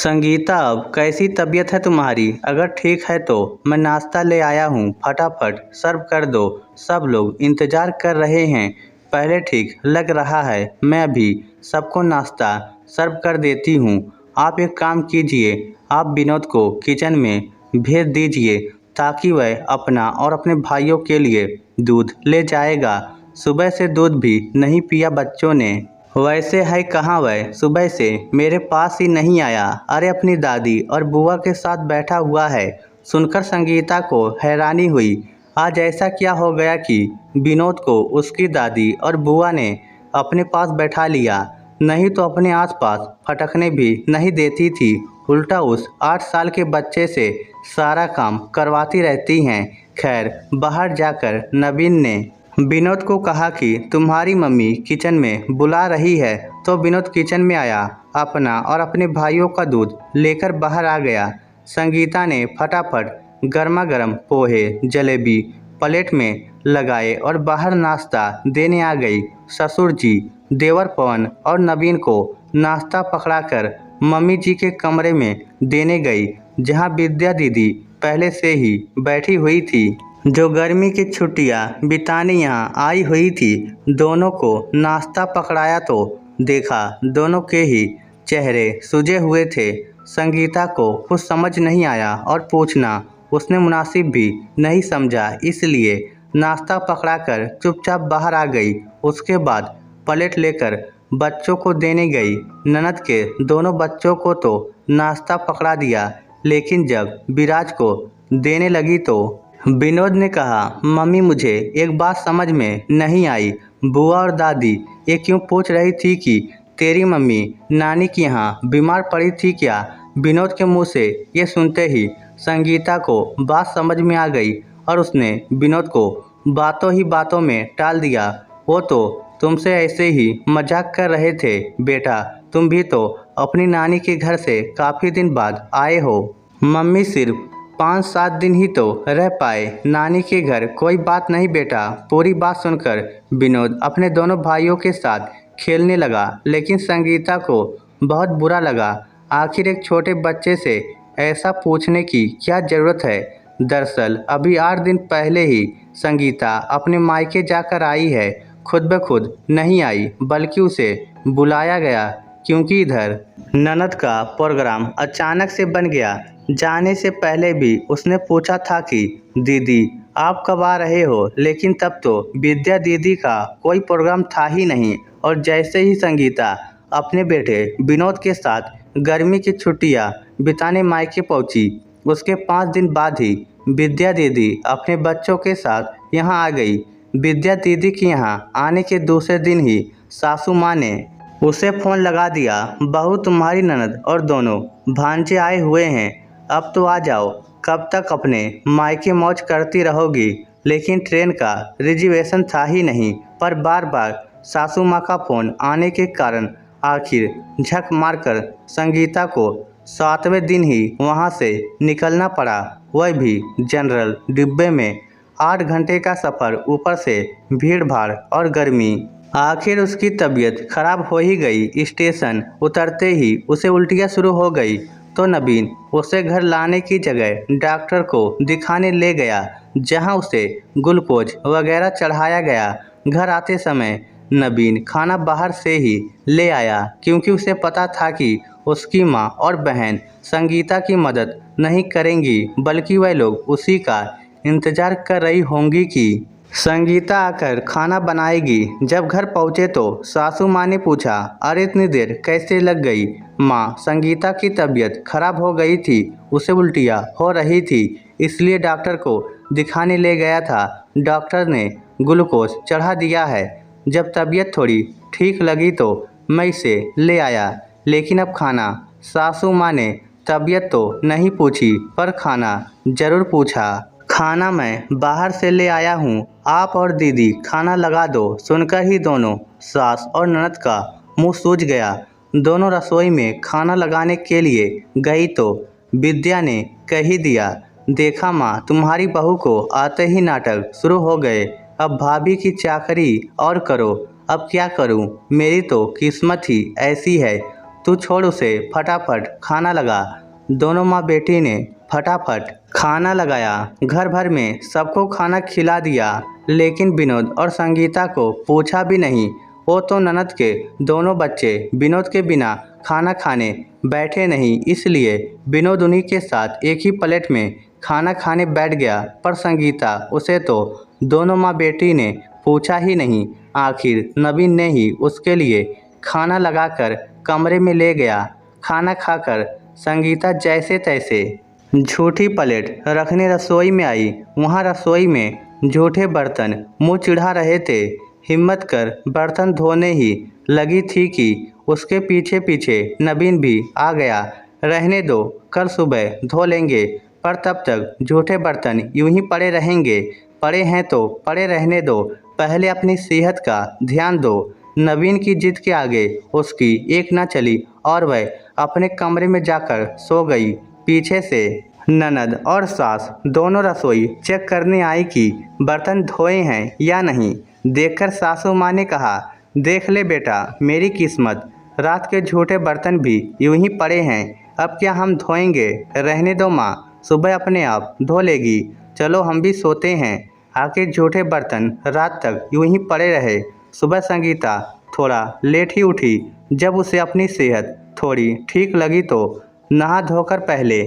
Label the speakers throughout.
Speaker 1: संगीता, अब कैसी तबीयत है तुम्हारी? अगर ठीक है तो मैं नाश्ता ले आया हूँ, फटाफट सर्व कर दो। सब लोग इंतजार कर रहे हैं। पहले ठीक लग रहा है, मैं अभी सबको नाश्ता सर्व कर देती हूँ। आप एक काम कीजिए, आप विनोद को किचन में भेज दीजिए ताकि वह अपना और अपने भाइयों के लिए दूध ले जाएगा। सुबह से दूध भी नहीं पिया बच्चों ने। वैसे है कहाँ वह? सुबह से मेरे पास ही नहीं आया। अरे अपनी दादी और बुआ के साथ बैठा हुआ है। सुनकर संगीता को हैरानी हुई। आज ऐसा क्या हो गया कि विनोद को उसकी दादी और बुआ ने अपने पास बैठा लिया? नहीं तो अपने आसपास फटकने भी नहीं देती थी। उल्टा उस 8 साल के बच्चे से सारा काम करवाती रहती हैं। खैर, बाहर जाकर नवीन ने विनोद को कहा कि तुम्हारी मम्मी किचन में बुला रही है। तो विनोद किचन में आया, अपना और अपने भाइयों का दूध लेकर बाहर आ गया। संगीता ने फटाफट गर्मा गर्म पोहे जलेबी प्लेट में लगाए और बाहर नाश्ता देने आ गई। ससुर जी, देवर पवन और नवीन को नाश्ता पकड़ाकर मम्मी जी के कमरे में देने गई, जहां विद्या दीदी पहले से ही बैठी हुई थी, जो गर्मी की छुट्टियां बिताने यहाँ आई हुई थी। दोनों को नाश्ता पकड़ाया तो देखा दोनों के ही चेहरे सूजे हुए थे। संगीता को कुछ समझ नहीं आया और पूछना उसने मुनासिब भी नहीं समझा, इसलिए नाश्ता पकड़ाकर चुपचाप बाहर आ गई। उसके बाद प्लेट लेकर बच्चों को देने गई। ननद के दोनों बच्चों को तो नाश्ता पकड़ा दिया, लेकिन जब विराज को देने लगी तो विनोद ने कहा, मम्मी मुझे एक बात समझ में नहीं आई। बुआ और दादी ये क्यों पूछ रही थी कि तेरी मम्मी नानी के यहाँ बीमार पड़ी थी क्या? विनोद के मुंह से ये सुनते ही संगीता को बात समझ में आ गई और उसने विनोद को बातों ही बातों में टाल दिया। वो तो तुमसे ऐसे ही मजाक कर रहे थे बेटा, तुम भी तो अपनी नानी के घर से काफ़ी दिन बाद आए हो। मम्मी सिर्फ 5-7 दिन ही तो रह पाए नानी के घर। कोई बात नहीं बेटा। पूरी बात सुनकर विनोद अपने दोनों भाइयों के साथ खेलने लगा, लेकिन संगीता को बहुत बुरा लगा। आखिर एक छोटे बच्चे से ऐसा पूछने की क्या ज़रूरत है? दरअसल अभी 8 दिन पहले ही संगीता अपने मायके जाकर आई है। खुद ब खुद नहीं आई, बल्कि उसे बुलाया गया, क्योंकि इधर ननद का प्रोग्राम अचानक से बन गया। जाने से पहले भी उसने पूछा था कि दीदी आप कब आ रहे हो, लेकिन तब तो विद्या दीदी का कोई प्रोग्राम था ही नहीं। और जैसे ही संगीता अपने बेटे विनोद के साथ गर्मी की छुट्टियां बिताने मायके पहुंची, उसके 5 दिन बाद ही विद्या दीदी अपने बच्चों के साथ यहाँ आ गई। विद्या दीदी के यहाँ आने के दूसरे दिन ही सासू माँ ने उसे फ़ोन लगा दिया, बहू तुम्हारी ननद और दोनों भांजे आए हुए हैं, अब तो आ जाओ। कब तक अपने मायके मौज करती रहोगी? लेकिन ट्रेन का रिजर्वेशन था ही नहीं, पर बार बार सासू माँ का फ़ोन आने के कारण आखिर झक मारकर संगीता को 7वें दिन ही वहाँ से निकलना पड़ा, वह भी जनरल डिब्बे में। 8 घंटे का सफ़र, ऊपर से भीड़ भाड़ और गर्मी। आखिर उसकी तबीयत खराब हो ही गई। स्टेशन उतरते ही उसे उल्टियाँ शुरू हो गई, तो नवीन उसे घर लाने की जगह डॉक्टर को दिखाने ले गया, जहां उसे ग्लूकोज वगैरह चढ़ाया गया। घर आते समय नवीन खाना बाहर से ही ले आया, क्योंकि उसे पता था कि उसकी माँ और बहन संगीता की मदद नहीं करेंगी, बल्कि वह लोग उसी का इंतज़ार कर रही होंगी कि संगीता आकर खाना बनाएगी। जब घर पहुंचे तो सासू माँ ने पूछा, अरे इतनी देर कैसे लग गई? माँ, संगीता की तबीयत खराब हो गई थी, उसे उल्टियाँ हो रही थी, इसलिए डॉक्टर को दिखाने ले गया था। डॉक्टर ने ग्लूकोज चढ़ा दिया है। जब तबीयत थोड़ी ठीक लगी तो मैं इसे ले आया, लेकिन अब खाना। सासू माँ ने तबीयत तो नहीं पूछी, पर खाना ज़रूर पूछा। खाना मैं बाहर से ले आया हूँ, आप और दीदी खाना लगा दो। सुनकर ही दोनों सास और ननद का मुंह सूज गया। दोनों रसोई में खाना लगाने के लिए गई तो विद्या ने कह ही दिया, देखा माँ, तुम्हारी बहू को आते ही नाटक शुरू हो गए। अब भाभी की चाकरी और करो। अब क्या करूँ, मेरी तो किस्मत ही ऐसी है। तू छोड़ उसे, फटाफट खाना लगा। दोनों माँ बेटी ने फटाफट खाना लगाया। घर भर में सबको खाना खिला दिया, लेकिन विनोद और संगीता को पूछा भी नहीं। वो तो ननद के दोनों बच्चे विनोद के बिना खाना खाने बैठे नहीं, इसलिए विनोद उन्हीं के साथ एक ही प्लेट में खाना खाने बैठ गया। पर संगीता, उसे तो दोनों माँ बेटी ने पूछा ही नहीं। आखिर नवीन ने ही उसके लिए खाना लगाकर कमरे में ले गया। खाना खाकर संगीता जैसे तैसे झूठी प्लेट रखने रसोई में आई। वहाँ रसोई में झूठे बर्तन मुँह चिढ़ा रहे थे। हिम्मत कर बर्तन धोने ही लगी थी कि उसके पीछे पीछे नवीन भी आ गया। रहने दो, कल सुबह धो लेंगे, पर तब तक झूठे बर्तन यूं ही पड़े रहेंगे। पड़े हैं तो पड़े रहने दो, पहले अपनी सेहत का ध्यान दो। नवीन की जिद के आगे उसकी एक न चली और वह अपने कमरे में जाकर सो गई। पीछे से ननद और सास दोनों रसोई चेक करने आई कि बर्तन धोए हैं या नहीं। देखकर सासू माँ ने कहा, देख ले बेटा, मेरी किस्मत, रात के झूठे बर्तन भी यूं ही पड़े हैं। अब क्या हम धोएंगे? रहने दो माँ, सुबह अपने आप धो लेगी। चलो हम भी सोते हैं। आखिर झूठे बर्तन रात तक यूं ही पड़े रहे। सुबह संगीता थोड़ा लेट ही उठी। जब उसे अपनी सेहत थोड़ी ठीक लगी तो नहा धोकर पहले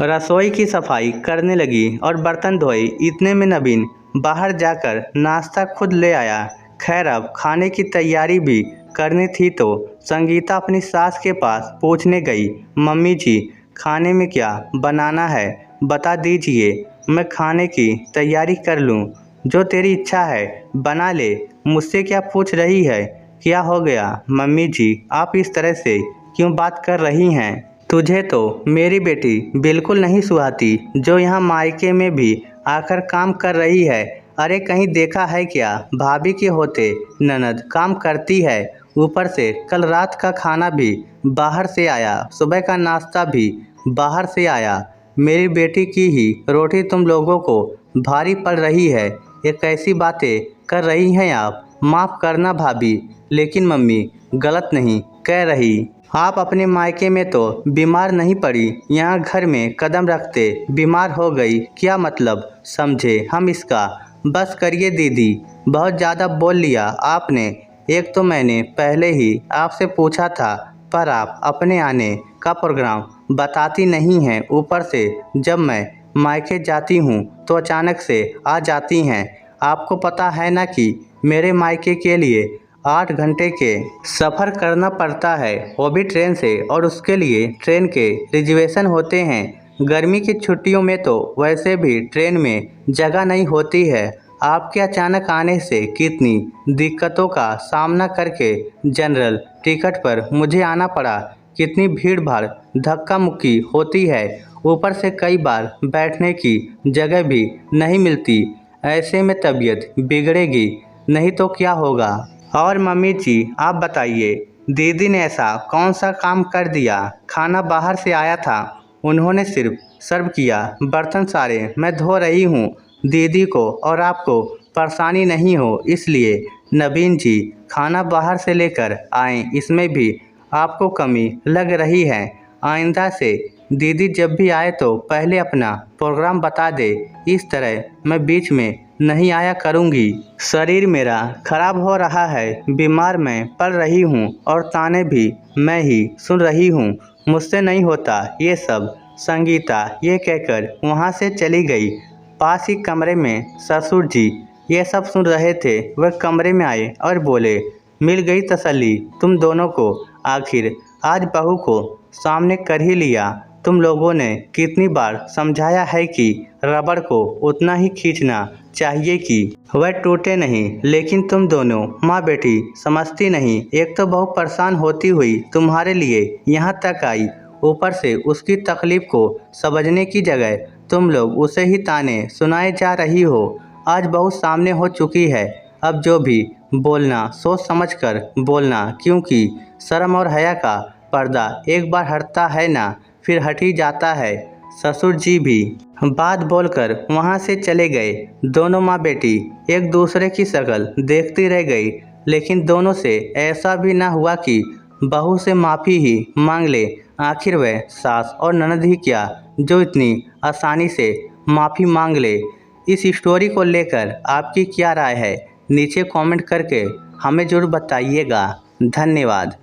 Speaker 1: रसोई की सफाई करने लगी और बर्तन धोए। इतने में नवीन बाहर जाकर नाश्ता खुद ले आया। खैर अब खाने की तैयारी भी करनी थी तो संगीता अपनी सास के पास पूछने गई, मम्मी जी, खाने में क्या बनाना है बता दीजिए, मैं खाने की तैयारी कर लूँ। जो तेरी इच्छा है बना ले, मुझसे क्या पूछ रही है? क्या हो गया मम्मी जी, आप इस तरह से क्यों बात कर रही हैं? तुझे तो मेरी बेटी बिल्कुल नहीं सुहाती, जो यहाँ मायके में भी आकर काम कर रही है। अरे कहीं देखा है क्या? भाभी के होते ननद काम करती है। ऊपर से कल रात का खाना भी बाहर से आया, सुबह का नाश्ता भी बाहर से आया। मेरी बेटी की ही रोटी तुम लोगों को भारी पड़ रही है। ये कैसी बातें कर रही हैं आप? माफ़ करना भाभी, लेकिन मम्मी गलत नहीं कह रही। आप अपने मायके में तो बीमार नहीं पड़ी, यहाँ घर में कदम रखते बीमार हो गई। क्या मतलब समझे हम इसका? बस करिए दीदी, बहुत ज़्यादा बोल लिया आपने। एक तो मैंने पहले ही आपसे पूछा था, पर आप अपने आने का प्रोग्राम बताती नहीं हैं। ऊपर से जब मैं मायके जाती हूँ तो अचानक से आ जाती हैं। आपको पता है ना कि मेरे मायके के लिए 8 घंटे के सफ़र करना पड़ता है, वो भी ट्रेन से, और उसके लिए ट्रेन के रिजर्वेशन होते हैं। गर्मी की छुट्टियों में तो वैसे भी ट्रेन में जगह नहीं होती है। आपके अचानक आने से कितनी दिक्कतों का सामना करके जनरल टिकट पर मुझे आना पड़ा। कितनी भीड़ भाड़ धक्का मुक्की होती है, ऊपर से कई बार बैठने की जगह भी नहीं मिलती। ऐसे में तबीयत बिगड़ेगी नहीं तो क्या होगा? और मम्मी जी आप बताइए, दीदी ने ऐसा कौन सा काम कर दिया? खाना बाहर से आया था, उन्होंने सिर्फ सर्व किया, बर्तन सारे मैं धो रही हूँ। दीदी को और आपको परेशानी नहीं हो इसलिए। नवीन जी खाना बाहर से लेकर आएँ, इसमें भी आपको कमी लग रही है। आइंदा से दीदी जब भी आए तो पहले अपना प्रोग्राम बता दे, इस तरह मैं बीच में नहीं आया करूँगी। शरीर मेरा खराब हो रहा है, बीमार मैं पड़ रही हूँ और ताने भी मैं ही सुन रही हूँ। मुझसे नहीं होता ये सब। संगीता ये कहकर वहाँ से चली गई। पास ही कमरे में ससुर जी ये सब सुन रहे थे। वह कमरे में आए और बोले, मिल गई तसल्ली तुम दोनों को। आखिर आज बहू को सामने कर ही लिया। तुम लोगों ने कितनी बार समझाया है कि रबड़ को उतना ही खींचना चाहिए कि वह टूटे नहीं, लेकिन तुम दोनों माँ बेटी समझती नहीं। एक तो बहुत परेशान होती हुई तुम्हारे लिए यहाँ तक आई, ऊपर से उसकी तकलीफ को समझने की जगह तुम लोग उसे ही ताने सुनाए जा रही हो। आज बहू सामने हो चुकी है, अब जो भी बोलना सोच समझ कर बोलना, क्योंकि शर्म और हया का पर्दा एक बार हटता है ना फिर हट ही जाता है। ससुर जी भी बात बोलकर वहाँ से चले गए। दोनों माँ बेटी एक दूसरे की शक्ल देखती रह गई, लेकिन दोनों से ऐसा भी ना हुआ कि बहू से माफ़ी ही मांग ले। आखिर वह सास और ननद ही क्या जो इतनी आसानी से माफ़ी मांग ले। इस स्टोरी को लेकर आपकी क्या राय है, नीचे कमेंट करके हमें ज़रूर बताइएगा। धन्यवाद।